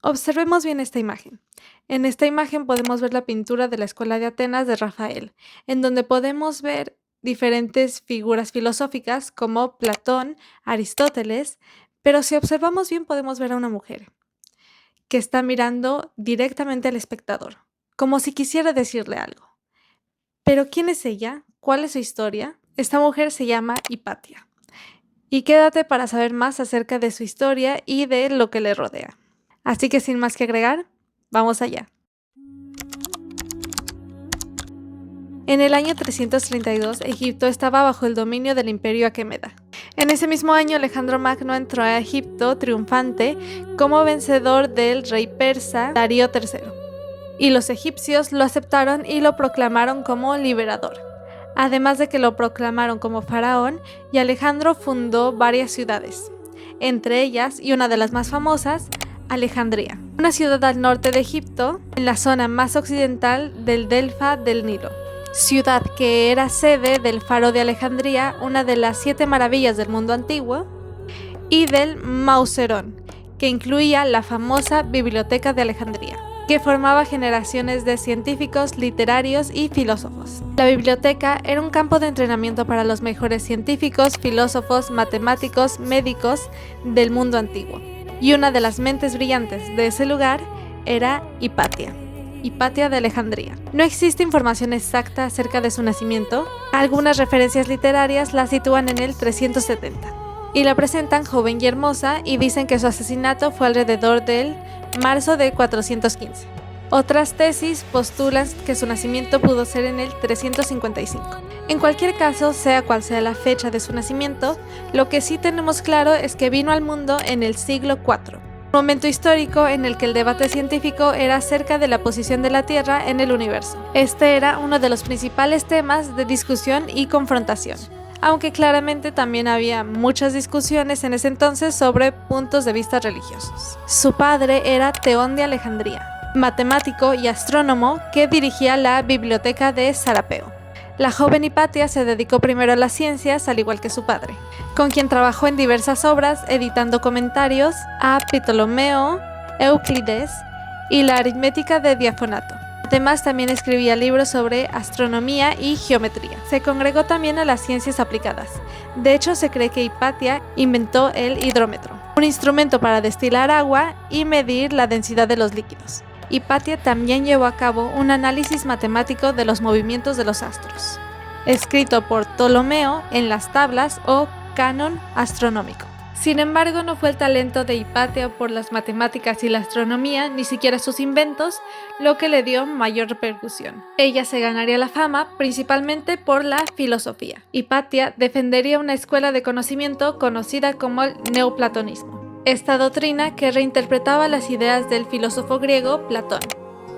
Observemos bien esta imagen. En esta imagen podemos ver la pintura de la Escuela de Atenas de Rafael, en donde podemos ver diferentes figuras filosóficas como Platón, Aristóteles, pero si observamos bien podemos ver a una mujer que está mirando directamente al espectador, como si quisiera decirle algo. Pero ¿quién es ella? ¿Cuál es su historia? Esta mujer se llama Hipatia. Y quédate para saber más acerca de su historia y de lo que le rodea. Así que sin más que agregar, vamos allá. En el año 332, Egipto estaba bajo el dominio del imperio aquemeda. En ese mismo año, Alejandro Magno entró a Egipto triunfante como vencedor del rey persa Darío III. Y los egipcios lo aceptaron y lo proclamaron como liberador. Además de que lo proclamaron como faraón, y Alejandro fundó varias ciudades, entre ellas, y una de las más famosas, Alejandría, una ciudad al norte de Egipto, en la zona más occidental del delta del Nilo. Ciudad que era sede del Faro de Alejandría, una de las 7 maravillas del mundo antiguo, y del Mauserón, que incluía la famosa Biblioteca de Alejandría, que formaba generaciones de científicos, literarios y filósofos. La biblioteca era un campo de entrenamiento para los mejores científicos, filósofos, matemáticos, médicos del mundo antiguo. Y una de las mentes brillantes de ese lugar era Hipatia de Alejandría. No existe información exacta acerca de su nacimiento. Algunas referencias literarias la sitúan en el 370 y la presentan joven y hermosa y dicen que su asesinato fue alrededor del marzo de 415. Otras tesis postulan que su nacimiento pudo ser en el 355. En cualquier caso, sea cual sea la fecha de su nacimiento, lo que sí tenemos claro es que vino al mundo en el siglo IV. Momento histórico en el que el debate científico era acerca de la posición de la Tierra en el universo. Este era uno de los principales temas de discusión y confrontación, aunque claramente también había muchas discusiones en ese entonces sobre puntos de vista religiosos. Su padre era Teón de Alejandría, matemático y astrónomo que dirigía la biblioteca de Sarapeo. La joven Hipatia se dedicó primero a las ciencias, al igual que su padre, con quien trabajó en diversas obras editando comentarios a Ptolomeo, Euclides y la aritmética de Diafonato. Además, también escribía libros sobre astronomía y geometría. Se congregó también a las ciencias aplicadas. De hecho, se cree que Hipatia inventó el hidrómetro, un instrumento para destilar agua y medir la densidad de los líquidos. Hipatia también llevó a cabo un análisis matemático de los movimientos de los astros, escrito por Ptolomeo en las tablas o canon astronómico. Sin embargo, no fue el talento de Hipatia por las matemáticas y la astronomía, ni siquiera sus inventos, lo que le dio mayor repercusión. Ella se ganaría la fama principalmente por la filosofía. Hipatia defendería una escuela de conocimiento conocida como el neoplatonismo. Esta doctrina que reinterpretaba las ideas del filósofo griego Platón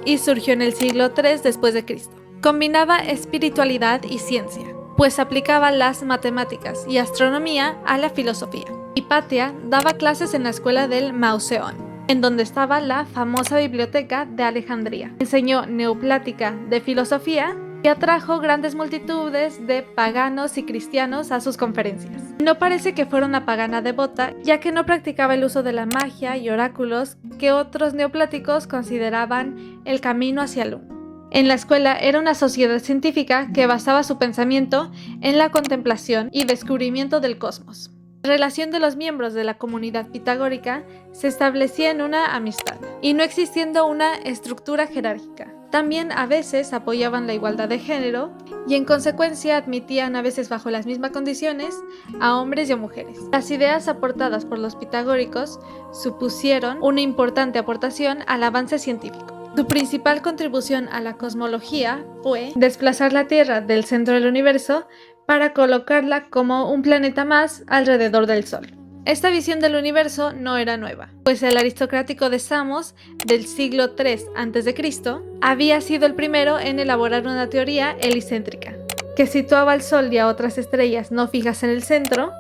y surgió en el siglo III después de Cristo. Combinaba espiritualidad y ciencia, pues aplicaba las matemáticas y astronomía a la filosofía. Hipatia daba clases en la escuela del Mauserón, en donde estaba la famosa biblioteca de Alejandría. Enseñó neoplática de filosofía y atrajo grandes multitudes de paganos y cristianos a sus conferencias. No parece que fuera una pagana devota, ya que no practicaba el uso de la magia y oráculos que otros neopláticos consideraban el camino hacia el uno. En la escuela era una sociedad científica que basaba su pensamiento en la contemplación y descubrimiento del cosmos. La relación de los miembros de la comunidad pitagórica se establecía en una amistad, y no existiendo una estructura jerárquica. También a veces apoyaban la igualdad de género y en consecuencia admitían a veces bajo las mismas condiciones a hombres y a mujeres. Las ideas aportadas por los pitagóricos supusieron una importante aportación al avance científico. Su principal contribución a la cosmología fue desplazar la Tierra del centro del universo para colocarla como un planeta más alrededor del Sol. Esta visión del universo no era nueva, pues el aristocrático de Samos del siglo III a.C. había sido el primero en elaborar una teoría helicéntrica, que situaba al Sol y a otras estrellas no fijas en el centro,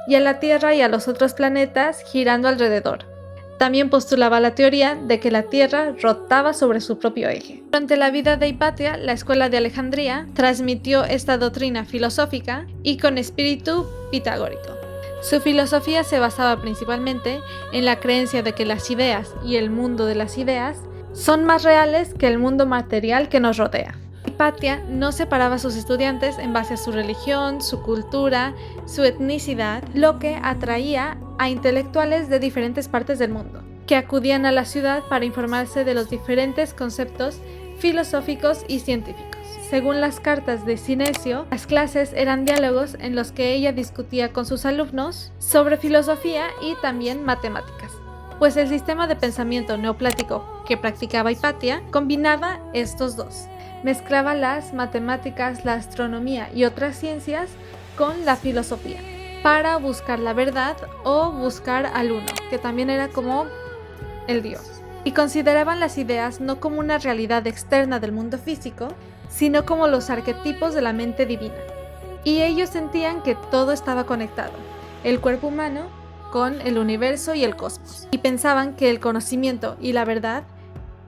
y a la Tierra y a los otros planetas girando alrededor. También postulaba la teoría de que la Tierra rotaba sobre su propio eje. Durante la vida de Hipatia, la escuela de Alejandría transmitió esta doctrina filosófica y con espíritu pitagórico. Su filosofía se basaba principalmente en la creencia de que las ideas y el mundo de las ideas son más reales que el mundo material que nos rodea. Hipatia no separaba a sus estudiantes en base a su religión, su cultura, su etnicidad, lo que atraía a intelectuales de diferentes partes del mundo, que acudían a la ciudad para informarse de los diferentes conceptos filosóficos y científicos. Según las cartas de Sinesio, las clases eran diálogos en los que ella discutía con sus alumnos sobre filosofía y también matemáticas, pues el sistema de pensamiento neoplático que practicaba Hipatia combinaba estos dos. Mezclaba las matemáticas, la astronomía y otras ciencias con la filosofía para buscar la verdad o buscar al uno, que también era como el Dios. Y consideraban las ideas no como una realidad externa del mundo físico, sino como los arquetipos de la mente divina. Y ellos sentían que todo estaba conectado, el cuerpo humano con el universo y el cosmos. Y pensaban que el conocimiento y la verdad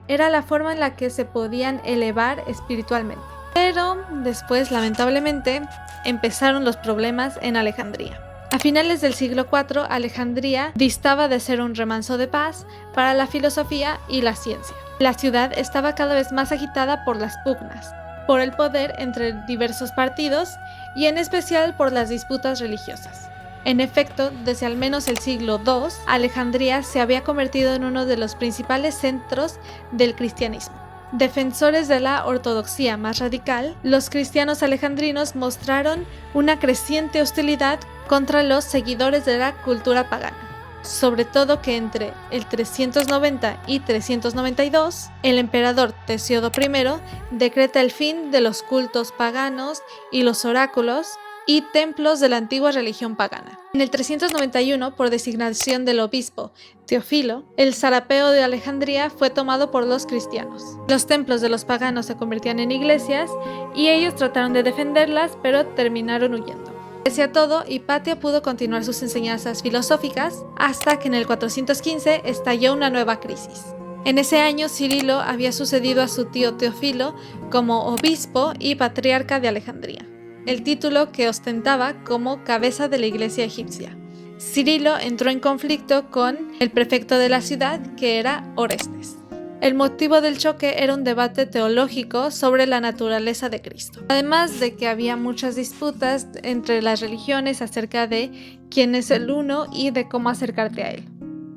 era la forma en la que se podían elevar espiritualmente. Pero después, lamentablemente, empezaron los problemas en Alejandría. A finales del siglo IV, Alejandría distaba de ser un remanso de paz para la filosofía y la ciencia. La ciudad estaba cada vez más agitada por las pugnas, por el poder entre diversos partidos y en especial por las disputas religiosas. En efecto, desde al menos el siglo II, Alejandría se había convertido en uno de los principales centros del cristianismo. Defensores de la ortodoxia más radical, los cristianos alejandrinos mostraron una creciente hostilidad contra los seguidores de la cultura pagana. Sobre todo que entre el 390 y 392, el emperador Teseo I decreta el fin de los cultos paganos y los oráculos y templos de la antigua religión pagana. En el 391, por designación del obispo Teófilo, el Sarapeo de Alejandría fue tomado por los cristianos. Los templos de los paganos se convertían en iglesias y ellos trataron de defenderlas, pero terminaron huyendo. Pese a todo, Hipatia pudo continuar sus enseñanzas filosóficas hasta que en el 415 estalló una nueva crisis. En ese año, Cirilo había sucedido a su tío Teófilo como obispo y patriarca de Alejandría, el título que ostentaba como cabeza de la iglesia egipcia. Cirilo entró en conflicto con el prefecto de la ciudad, que era Orestes. El motivo del choque era un debate teológico sobre la naturaleza de Cristo. Además de que había muchas disputas entre las religiones acerca de quién es el uno y de cómo acercarte a él.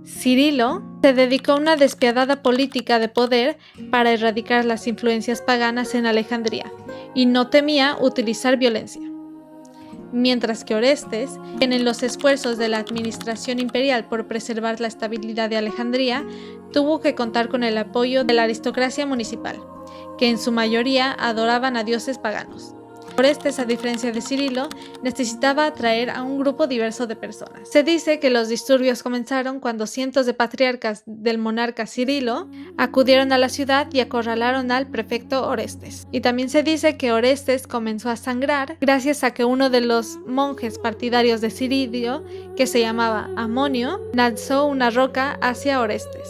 Cirilo se dedicó a una despiadada política de poder para erradicar las influencias paganas en Alejandría y no temía utilizar violencia. Mientras que Orestes, en los esfuerzos de la administración imperial por preservar la estabilidad de Alejandría, tuvo que contar con el apoyo de la aristocracia municipal, que en su mayoría adoraban a dioses paganos. Orestes, a diferencia de Cirilo, necesitaba atraer a un grupo diverso de personas. Se dice que los disturbios comenzaron cuando cientos de patriarcas del monarca Cirilo acudieron a la ciudad y acorralaron al prefecto Orestes. Y también se dice que Orestes comenzó a sangrar gracias a que uno de los monjes partidarios de Cirilo, que se llamaba Amonio, lanzó una roca hacia Orestes.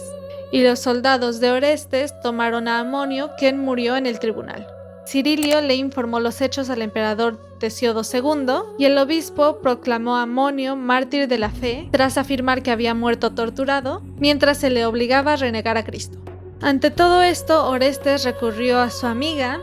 Y los soldados de Orestes tomaron a Amonio, quien murió en el tribunal. Cirilio le informó los hechos al emperador Teseo II y el obispo proclamó a Amonio mártir de la fe tras afirmar que había muerto torturado mientras se le obligaba a renegar a Cristo. Ante todo esto, Orestes recurrió a su amiga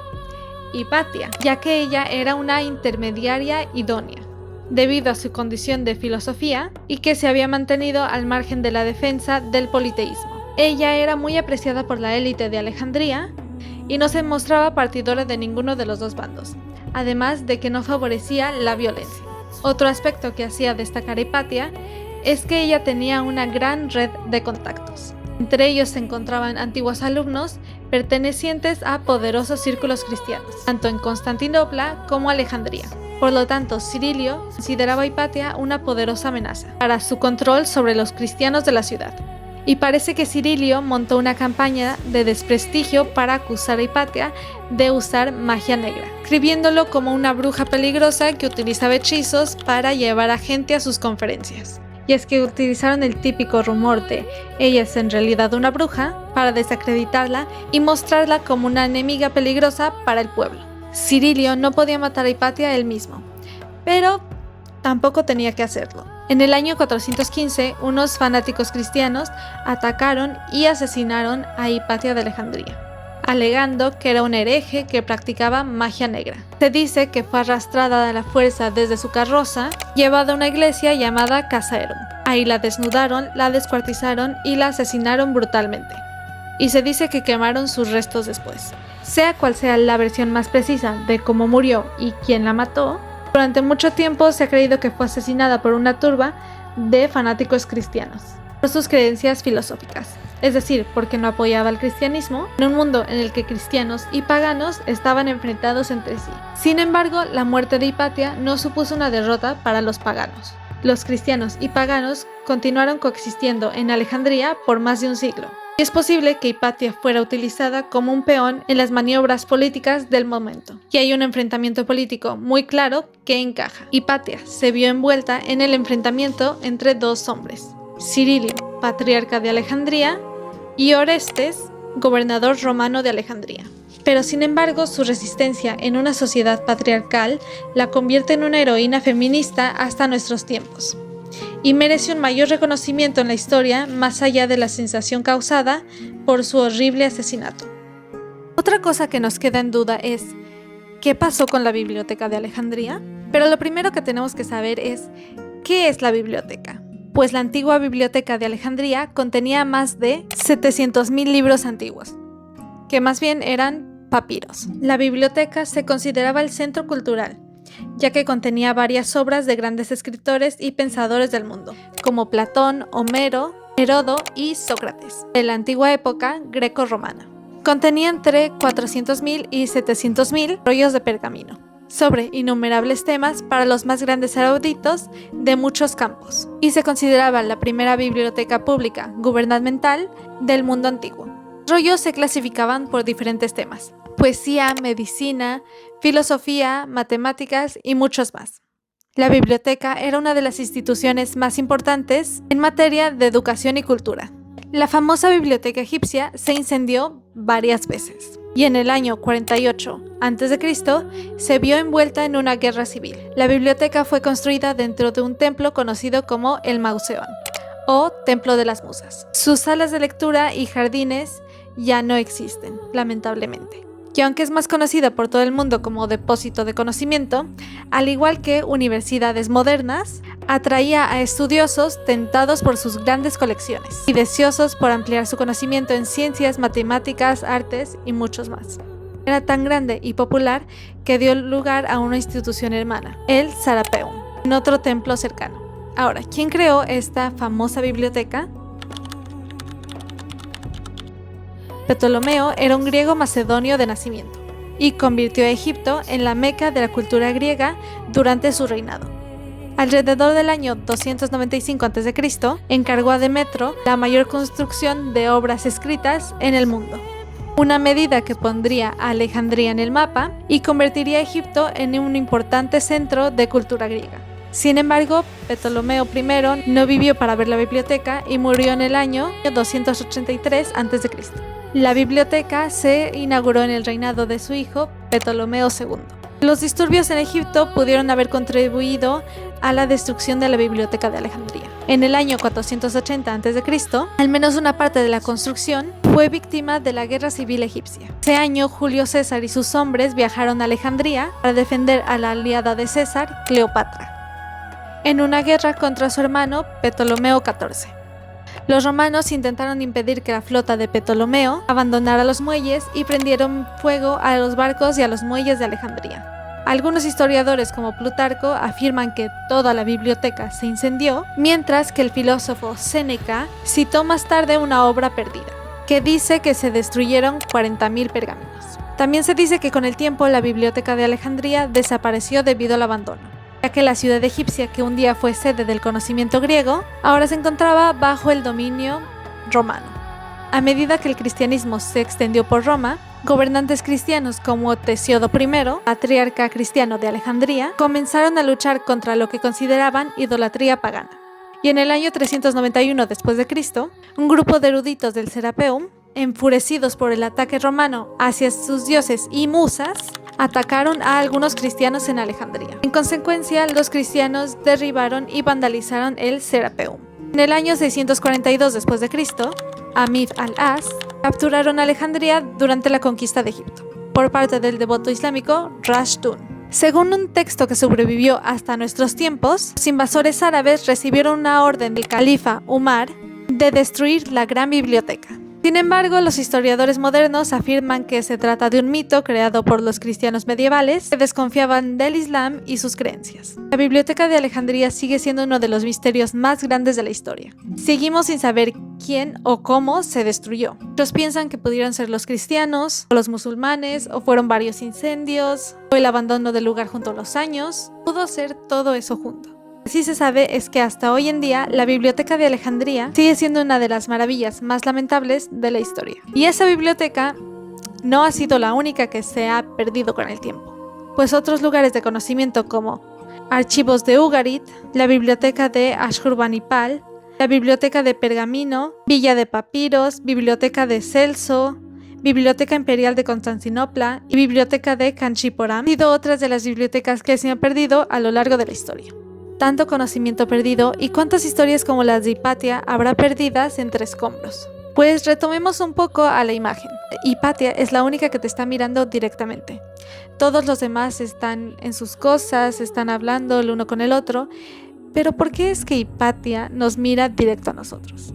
Hipatia, ya que ella era una intermediaria idónea, debido a su condición de filosofía y que se había mantenido al margen de la defensa del politeísmo. Ella era muy apreciada por la élite de Alejandría y no se mostraba partidora de ninguno de los dos bandos, además de que no favorecía la violencia. Otro aspecto que hacía destacar a Hipatia es que ella tenía una gran red de contactos. Entre ellos se encontraban antiguos alumnos pertenecientes a poderosos círculos cristianos, tanto en Constantinopla como Alejandría. Por lo tanto, Cirilio consideraba a Hipatia una poderosa amenaza para su control sobre los cristianos de la ciudad. Y parece que Cirilio montó una campaña de desprestigio para acusar a Hipatia de usar magia negra, escribiéndolo como una bruja peligrosa que utilizaba hechizos para llevar a gente a sus conferencias. Y es que utilizaron el típico rumor de ella es en realidad una bruja para desacreditarla y mostrarla como una enemiga peligrosa para el pueblo. Cirilio no podía matar a Hipatia él mismo, pero tampoco tenía que hacerlo. En el año 415, unos fanáticos cristianos atacaron y asesinaron a Hipatia de Alejandría, alegando que era un hereje que practicaba magia negra. Se dice que fue arrastrada a la fuerza desde su carroza, llevada a una iglesia llamada Casaerum. Ahí la desnudaron, la descuartizaron y la asesinaron brutalmente. Y se dice que quemaron sus restos después. Sea cual sea la versión más precisa de cómo murió y quién la mató, durante mucho tiempo se ha creído que fue asesinada por una turba de fanáticos cristianos por sus creencias filosóficas, es decir, porque no apoyaba el cristianismo en un mundo en el que cristianos y paganos estaban enfrentados entre sí. Sin embargo, la muerte de Hipatia no supuso una derrota para los paganos. Los cristianos y paganos continuaron coexistiendo en Alejandría por más de un siglo. Y es posible que Hipatia fuera utilizada como un peón en las maniobras políticas del momento. Y hay un enfrentamiento político muy claro que encaja. Hipatia se vio envuelta en el enfrentamiento entre dos hombres: Cirilio, patriarca de Alejandría, y Orestes, gobernador romano de Alejandría. Pero sin embargo, su resistencia en una sociedad patriarcal la convierte en una heroína feminista hasta nuestros tiempos, y merece un mayor reconocimiento en la historia más allá de la sensación causada por su horrible asesinato. Otra cosa que nos queda en duda es, ¿qué pasó con la Biblioteca de Alejandría? Pero lo primero que tenemos que saber es, ¿qué es la biblioteca? Pues la antigua Biblioteca de Alejandría contenía más de 700,000 libros antiguos, que más bien eran papiros. La biblioteca se consideraba el centro cultural, ya que contenía varias obras de grandes escritores y pensadores del mundo, como Platón, Homero, Herodo y Sócrates, de la antigua época greco-romana. Contenía entre 400,000 y 700,000 rollos de pergamino, sobre innumerables temas para los más grandes eruditos de muchos campos, y se consideraba la primera biblioteca pública gubernamental del mundo antiguo. Los rollos se clasificaban por diferentes temas: poesía, medicina, filosofía, matemáticas y muchos más. La biblioteca era una de las instituciones más importantes en materia de educación y cultura. La famosa biblioteca egipcia se incendió varias veces, y en el año 48 a.C. se vio envuelta en una guerra civil. La biblioteca fue construida dentro de un templo conocido como el Mauseón, o Templo de las Musas. Sus salas de lectura y jardines ya no existen, lamentablemente. Que aunque es más conocida por todo el mundo como depósito de conocimiento, al igual que universidades modernas, atraía a estudiosos tentados por sus grandes colecciones y deseosos por ampliar su conocimiento en ciencias, matemáticas, artes y muchos más. Era tan grande y popular que dio lugar a una institución hermana, el Serapeum, en otro templo cercano. Ahora, ¿quién creó esta famosa biblioteca? Ptolomeo era un griego macedonio de nacimiento y convirtió a Egipto en la meca de la cultura griega durante su reinado. Alrededor del año 295 a.C., encargó a Demetrio la mayor construcción de obras escritas en el mundo, una medida que pondría a Alejandría en el mapa y convertiría a Egipto en un importante centro de cultura griega. Sin embargo, Ptolomeo I no vivió para ver la biblioteca y murió en el año 283 a.C. La biblioteca se inauguró en el reinado de su hijo, Ptolomeo II. Los disturbios en Egipto pudieron haber contribuido a la destrucción de la Biblioteca de Alejandría. En el año 480 a.C., al menos una parte de la construcción fue víctima de la Guerra Civil Egipcia. Ese año, Julio César y sus hombres viajaron a Alejandría para defender a la aliada de César, Cleopatra, en una guerra contra su hermano Ptolomeo XIV. Los romanos intentaron impedir que la flota de Ptolomeo abandonara los muelles y prendieron fuego a los barcos y a los muelles de Alejandría. Algunos historiadores como Plutarco afirman que toda la biblioteca se incendió, mientras que el filósofo Séneca citó más tarde una obra perdida, que dice que se destruyeron 40,000 pergaminos. También se dice que con el tiempo la biblioteca de Alejandría desapareció debido al abandono, ya que la ciudad egipcia, que un día fue sede del conocimiento griego, ahora se encontraba bajo el dominio romano. A medida que el cristianismo se extendió por Roma, gobernantes cristianos como Tesíodo I, patriarca cristiano de Alejandría, comenzaron a luchar contra lo que consideraban idolatría pagana. Y en el año 391 después de Cristo, un grupo de eruditos del Serapeum, enfurecidos por el ataque romano hacia sus dioses y musas, atacaron a algunos cristianos en Alejandría. En consecuencia, los cristianos derribaron y vandalizaron el Serapeum. En el año 642 después de Cristo, Amir al-As capturaron Alejandría durante la conquista de Egipto por parte del devoto islámico Rashdun. Según un texto que sobrevivió hasta nuestros tiempos, los invasores árabes recibieron una orden del califa Umar de destruir la gran biblioteca. Sin embargo, los historiadores modernos afirman que se trata de un mito creado por los cristianos medievales que desconfiaban del Islam y sus creencias. La Biblioteca de Alejandría sigue siendo uno de los misterios más grandes de la historia. Seguimos sin saber quién o cómo se destruyó. Muchos piensan que pudieron ser los cristianos o los musulmanes, o fueron varios incendios, o el abandono del lugar junto a los años. Pudo ser todo eso junto. Lo que sí se sabe es que hasta hoy en día la Biblioteca de Alejandría sigue siendo una de las maravillas más lamentables de la historia. Y esa biblioteca no ha sido la única que se ha perdido con el tiempo, pues otros lugares de conocimiento como archivos de Ugarit, la Biblioteca de Ashurbanipal, la Biblioteca de Pergamino, Villa de Papiros, Biblioteca de Celso, Biblioteca Imperial de Constantinopla y Biblioteca de Kanchipuram han sido otras de las bibliotecas que se han perdido a lo largo de la historia. Tanto conocimiento perdido, y cuántas historias como las de Hipatia habrá perdidas entre escombros. Pues retomemos un poco a la imagen. Hipatia es la única que te está mirando directamente. Todos los demás están en sus cosas, están hablando el uno con el otro. Pero ¿por qué es que Hipatia nos mira directo a nosotros?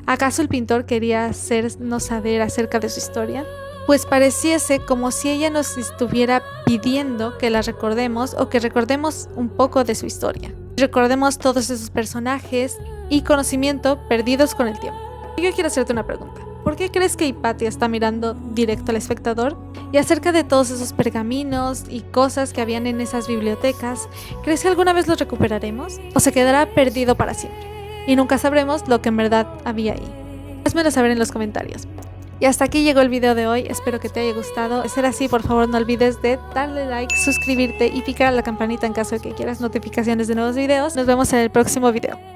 ¿Acaso el pintor quería hacernos saber acerca de su historia? Pues pareciese como si ella nos estuviera pidiendo que la recordemos, o que recordemos un poco de su historia. Recordemos todos esos personajes y conocimiento perdidos con el tiempo. Yo quiero hacerte una pregunta. ¿Por qué crees que Hipatia está mirando directo al espectador? Y acerca de todos esos pergaminos y cosas que habían en esas bibliotecas, ¿crees que alguna vez los recuperaremos? ¿O se quedará perdido para siempre? Y nunca sabremos lo que en verdad había ahí. Házmelo saber en los comentarios. Y hasta aquí llegó el video de hoy, espero que te haya gustado. De ser así, por favor no olvides de darle like, suscribirte y picar a la campanita en caso de que quieras notificaciones de nuevos videos. Nos vemos en el próximo video.